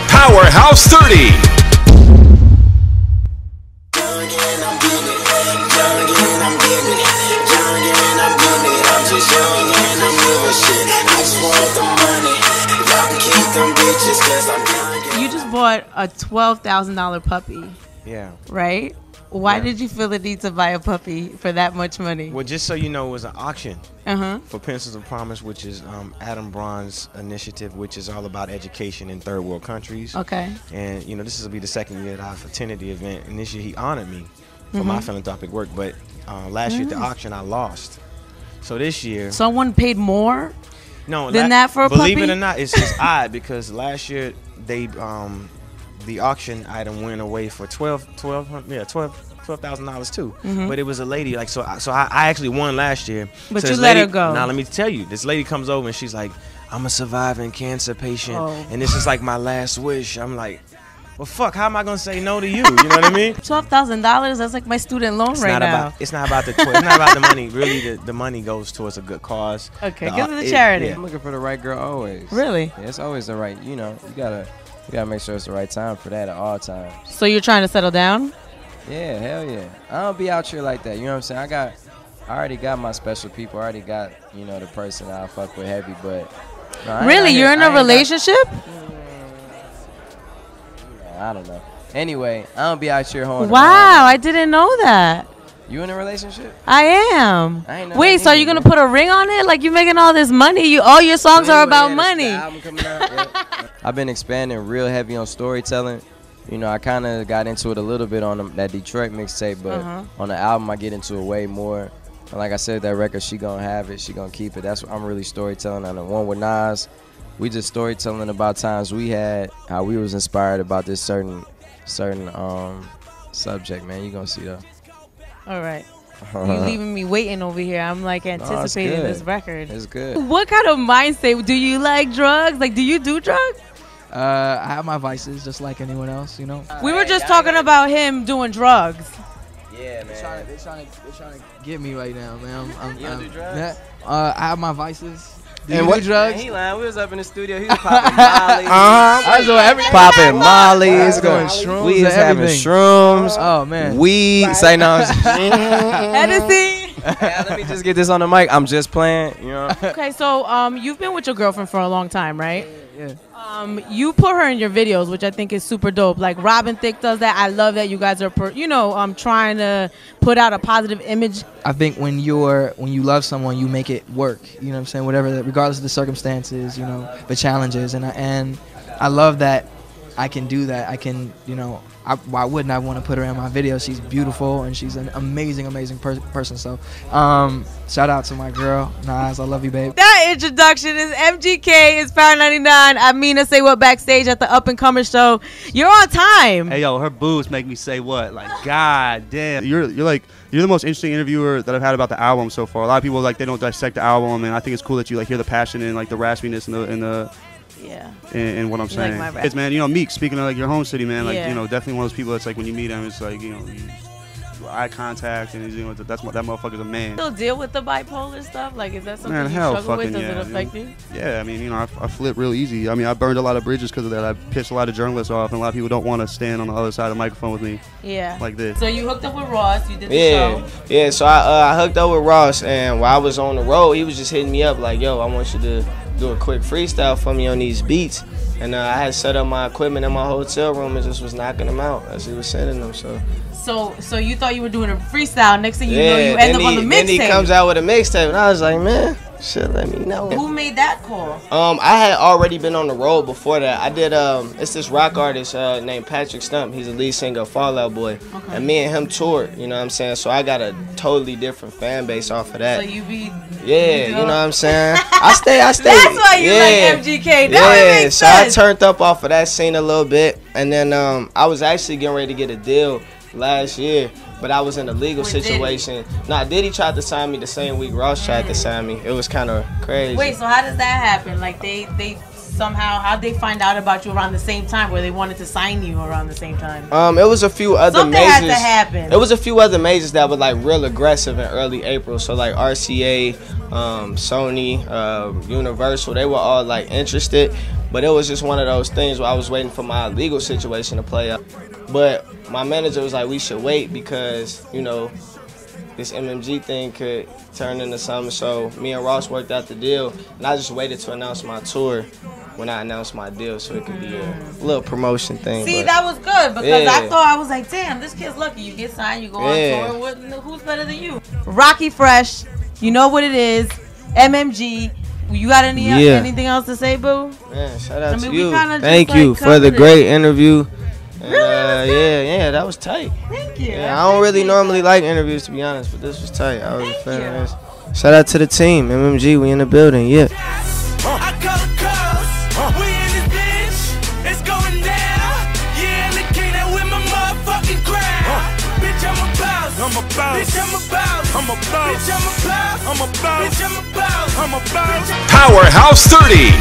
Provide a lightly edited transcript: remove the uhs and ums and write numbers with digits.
Powerhouse 30. You just bought a $12,000 puppy. Yeah. Right? Why did you feel the need to buy a puppy for that much money? Well, just so you know, it was an auction for Pencils of Promise, which is Adam Braun's initiative, which is all about education in third world countries. Okay. And, you know, this will be the second year that I've attended the event. And this year he honored me for my philanthropic work. But last year at the auction, I lost. So this year... Someone paid more than that for a puppy? Believe it or not, it's odd because last year they... the auction item went away for $12,000 too. But it was a lady, like, so I actually won last year. But so you let her go. Now let me tell you, this lady comes over and she's like, I'm a surviving cancer patient, and this is like my last wish. I'm like, well, fuck, how am I gonna say no to you? You know what I mean? $12,000, that's like my student loan now. It's not about the it's not about the money. Really, the money goes towards a good cause. Okay, give it to charity. I'm looking for the right girl always. Really? Yeah, it's always the right, you know, you gotta make sure it's the right time for that at all times. So you're trying to settle down? Yeah, hell yeah. I don't be out here like that. You know what I'm saying? I already got my special people. I already got, you know, the person I fuck with heavy. But no, really, you're in a relationship? I don't know. Anyway, I don't be out here holding. Wow, I didn't know that. You in a relationship? I am. I ain't know. Wait, so are you gonna put a ring on it? Like, you making all this money? All your songs are about money. Album coming out, I've been expanding real heavy on storytelling. You know, I kind of got into it a little bit on that Detroit mixtape, but on the album I get into it way more. And like I said, that record, she gonna have it, she gonna keep it. That's what I'm really storytelling. On the one with Nas, we just storytelling about times we had, how we was inspired about this certain subject. Man, you gonna see though. All right. You're leaving me waiting over here. I'm like anticipating this record. It's good. What kind of mindset? Do you like drugs? Like, do you do drugs? I have my vices just like anyone else, you know. We were just talking about him doing drugs. Yeah, man. They're trying to get me right now, man. You don't do drugs? I have my vices. Do and you do drugs? Man, he lying. We was up in the studio. He was popping mollies. I was doing everything. Popping mollies. Doing shrooms. We was having shrooms. Oh man. Weed. Say no. Hennessy. Yeah, let me just get this on the mic. I'm just playing. You know. Okay, so you've been with your girlfriend for a long time, right? Yeah. You put her in your videos, which I think is super dope. Like Robin Thicke does that. I love that you guys are, trying to put out a positive image. I think when you love someone, you make it work. You know what I'm saying? Regardless of the circumstances, you know, the challenges, and I love that I can do that. I can, you know, why wouldn't I want to put her in my video? She's beautiful and she's an amazing person. So, shout out to my girl, Nas. I love you, babe. That introduction is MGK. It's Power 99. I'm Mina SayWhat backstage at the Up and Coming show. You're on time. Hey yo, her boobs make me say what? Like, god damn. You're the most interesting interviewer that I've had about the album so far. A lot of people they don't dissect the album, and I think it's cool that you hear the passion and the raspiness and what I'm saying. It's, man, you know, Meek, speaking of your home city, man, you know, definitely one of those people that's when you meet him, it's you know, eye contact, and you know, that motherfucker's a man. Still deal with the bipolar stuff? Like, is that something man, you struggle with? Does it affect you? Yeah, I mean, you know, I flip real easy. I mean, I burned a lot of bridges because of that. I pissed a lot of journalists off, and a lot of people don't want to stand on the other side of the microphone with me. Yeah. Like this. So you hooked up with Ross. You did the show. Yeah. So I hooked up with Ross, and while I was on the road, he was just hitting me up like, "Yo, I want you to do a quick freestyle for me on these beats." And I had set up my equipment in my hotel room and just was knocking them out as he was sending them. So you thought you were doing a freestyle. Next thing you know, you end up on the mixtape. Then he comes out with a mixtape, and I was like, man, shit, let me know. Who made that call? I had already been on the road before that. I did it's this rock artist named Patrick Stump. He's the lead singer of Fall Out Boy. Okay. And me and him toured, you know what I'm saying? So I got a totally different fan base off of that. So you be you know what I'm saying? I stay. That's why you like MGK. That makes sense. So I turned up off of that scene a little bit, and then I was actually getting ready to get a deal last year, but I was in a legal situation. Diddy tried to sign me the same week Ross tried to sign me. It was kind of crazy. Wait, so how does that happen? Like they somehow, how'd they find out about you around the same time, where they wanted to sign you around the same time? It was a few other Something majors. had to happen. It was a few other majors that were real aggressive in early April. So RCA, Sony, Universal, they were all interested. But it was just one of those things where I was waiting for my legal situation to play out. But my manager was like, we should wait because, you know, this MMG thing could turn into something. So me and Ross worked out the deal, and I just waited to announce my tour when I announced my deal, so it could be a little promotion thing. See, that was good because I was like, damn, this kid's lucky. You get signed, you go on tour. Who's better than you? Rockie Fresh, you know what it is. MMG. You got anything else to say, boo? Man, shout out to you. Thank you for the great interview. Really? Yeah, that was tight. Thank you. Yeah, I don't really normally like interviews, to be honest, but this was tight. I was a fan of this. Shout out to the team, MMG. We in the building, yeah. I call the calls. We in this bitch. It's going down. Yeah, and the king that with my motherfucking crown. Bitch, I'm a boss. I'm a boss. Bitch, I'm a boss. I'm a boss. Bitch, I'm a boss. I'm a boss. Bitch, I'm a boss. I'm a boss. Powerhouse 30.